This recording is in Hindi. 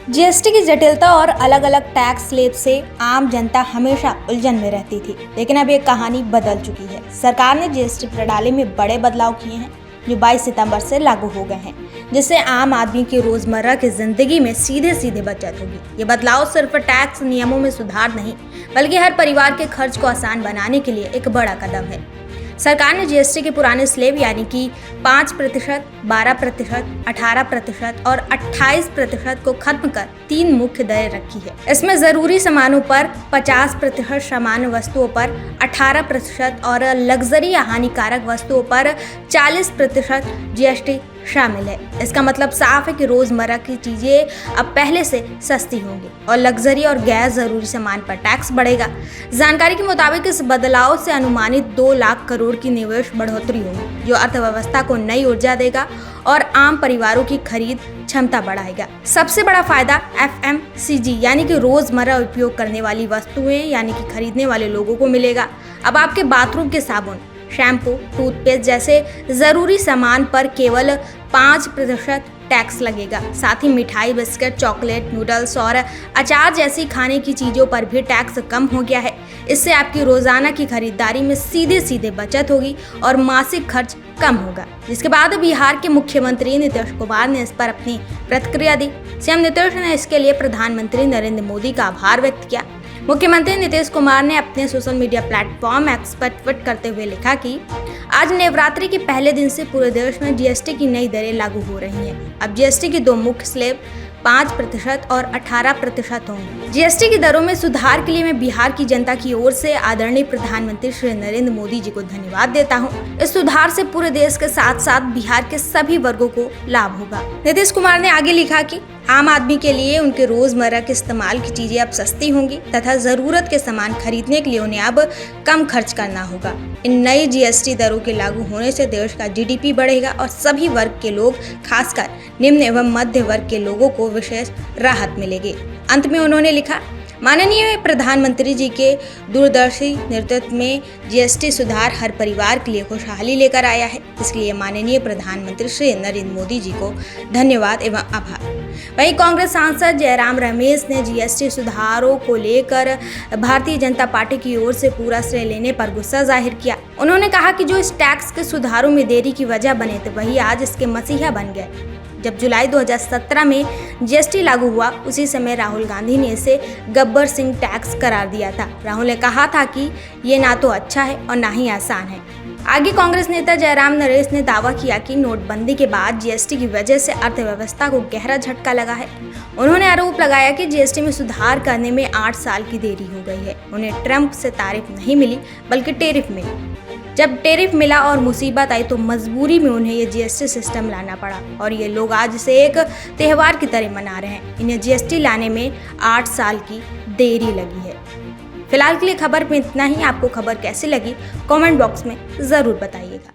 जीएसटी की जटिलता और अलग अलग टैक्स स्लैब से आम जनता हमेशा उलझन में रहती थी, लेकिन अब ये कहानी बदल चुकी है। सरकार ने जीएसटी प्रणाली में बड़े बदलाव किए हैं जो 22 सितंबर से लागू हो गए हैं, जिससे आम आदमी की रोजमर्रा की जिंदगी में सीधे सीधे बचत होगी। ये बदलाव सिर्फ टैक्स नियमों में सुधार नहीं, बल्कि हर परिवार के खर्च को आसान बनाने के लिए एक बड़ा कदम है। सरकार ने जीएसटी के पुराने स्लैब यानी कि 5%, 12%, 18% और 28% को खत्म कर 3 मुख्य दरें रखी है। इसमें जरूरी सामानों पर 50%, सामान्य वस्तुओं पर 18% और लग्जरी या हानिकारक वस्तुओं पर 40% जीएसटी शामिल है। इसका मतलब साफ है कि रोजमर्रा की चीजें अब पहले से सस्ती होंगी और लग्जरी और गैर जरूरी सामान पर टैक्स बढ़ेगा। जानकारी के मुताबिक इस बदलाव से अनुमानित 2 लाख करोड़ की निवेश बढ़ोतरी होगी, जो अर्थव्यवस्था को नई ऊर्जा देगा और आम परिवारों की खरीद क्षमता बढ़ाएगा। सबसे बड़ा फायदा FMCG यानी कि रोजमर्रा उपयोग करने वाली वस्तुएं यानी कि खरीदने वाले लोगों को मिलेगा। अब आपके बाथरूम के साबुन, शैम्पू, टूथपेस्ट जैसे जरूरी सामान पर केवल 5% टैक्स लगेगा। साथ ही मिठाई, बिस्किट, चॉकलेट, नूडल्स और अचार जैसी खाने की चीज़ों पर भी टैक्स कम हो गया है। इससे आपकी रोजाना की खरीदारी में सीधे सीधे बचत होगी और मासिक खर्च कम होगा। जिसके बाद बिहार के मुख्यमंत्री नीतीश कुमार ने इस पर अपनी प्रतिक्रिया दी। सीएम नीतीश ने इसके लिए प्रधानमंत्री नरेंद्र मोदी का आभार व्यक्त किया। मुख्यमंत्री नीतीश कुमार ने अपने सोशल मीडिया प्लेटफॉर्म एक्स पर ट्वीट करते हुए लिखा कि आज नवरात्रि के पहले दिन से पूरे देश में जीएसटी की नई दरें लागू हो रही हैं। अब जीएसटी की 2 मुख्य स्लैब 5% और 18% होंगे। जीएसटी की दरों में सुधार के लिए मैं बिहार की जनता की ओर से आदरणीय प्रधानमंत्री श्री नरेंद्र मोदी जी को धन्यवाद देता हूं। इस सुधार से पूरे देश के साथ साथ बिहार के सभी वर्गों को लाभ होगा। नीतीश कुमार ने आगे लिखा कि आम आदमी के लिए उनके रोजमर्रा के इस्तेमाल की चीजें अब सस्ती होंगी तथा जरूरत के सामान खरीदने के लिए उन्हें अब कम खर्च करना होगा। इन नई जीएसटी दरों के लागू होने से देश का जीडीपी बढ़ेगा और सभी वर्ग के लोग, खासकर निम्न एवं मध्य वर्ग के लोगों को विशेष राहत मिलेगी। अंत में उन्होंने लिखा, माननीय प्रधानमंत्री जी के दूरदर्शी नेतृत्व में जीएसटी सुधार हर परिवार के लिए खुशहाली लेकर आया है। इसलिए माननीय प्रधानमंत्री श्री नरेंद्र मोदी जी को धन्यवाद एवं आभार। वहीं कांग्रेस सांसद जयराम रमेश ने जीएसटी सुधारों को लेकर भारतीय जनता पार्टी की ओर से पूरा श्रेय लेने पर गुस्सा जाहिर किया। उन्होंने कहा कि जो इस टैक्स के सुधारों में देरी की वजह बने थे वही आज इसके मसीहा बन गए। जब जुलाई 2017 में जीएसटी लागू हुआ, उसी समय राहुल गांधी ने इसे गब्बर सिंह टैक्स करार दिया था। राहुल ने कहा था कि ये ना तो अच्छा है और ना ही आसान है। आगे कांग्रेस नेता जयराम नरेश ने दावा किया कि नोटबंदी के बाद जीएसटी की वजह से अर्थव्यवस्था को गहरा झटका लगा है। उन्होंने आरोप लगाया कि जीएसटी में सुधार करने में 8 साल की देरी हो गई है। उन्हें ट्रंप से तारीफ नहीं मिली बल्कि टैरिफ मिली। जब टैरिफ मिला और मुसीबत आई तो मजबूरी में उन्हें ये जीएसटी सिस्टम लाना पड़ा और ये लोग आज इसे एक त्यौहार की तरह मना रहे हैं। इन्हें जीएसटी लाने में 8 साल की देरी लगी है। फिलहाल के लिए खबर में इतना ही। आपको खबर कैसी लगी कमेंट बॉक्स में ज़रूर बताइएगा।